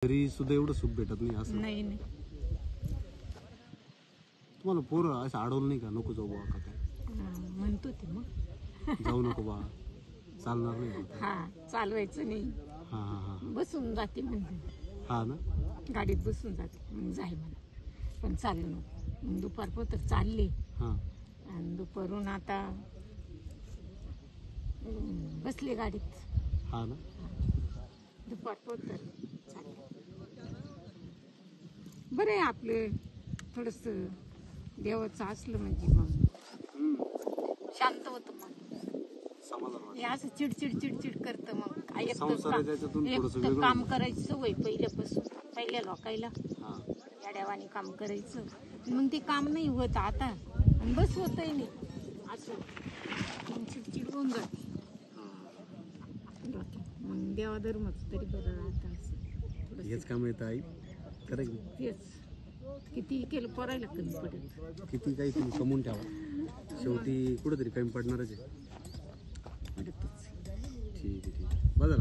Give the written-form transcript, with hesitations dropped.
घरी सुद्धा एवढं सुख भेटत नाही असं नाही नाही तुम्हाला पोरं असं अडवलं नाही का नको जाऊ बा का काय म्हणतो ते मग जाऊ नको बा चालणार नाही का? हा चालवायचं नाही हा हा हा बसून जाते म्हणजे हा ना गाडीत बसून जाते मग जाय म्हणा पण चालू नको मग दुपारपर्यंत चालले हा आणि दुपारून आता बसले गाडीत हा ना दुपारपर्यंत चालले बरं आहे आपलं थोडस देवाचं असलं म्हणजे मग शांत होतं मग समाधान हे असं चिडचिड चिडचिड करतं मग काय संसार आहे त्याच्यातून थोडंसं एकटं वेगळं काम करायची सवय पहिल्यापासून पहिल्या लोकायला हा याड्यावानी काम करायचं मग ते काम नाही होत आता आणि बस होतही नाही असं मग चिडचिड होऊन जाते मग देवा धर्मच तरी बरं राहतं असं हेच काम येतं आई करेक्ट तेच किती केलं पोरायला कमी पडेल किती काही तुम्ही कमवून ठेवा शेवटी कुठेतरी कमी पडणारच आहे पडतच ठीक आहे बघा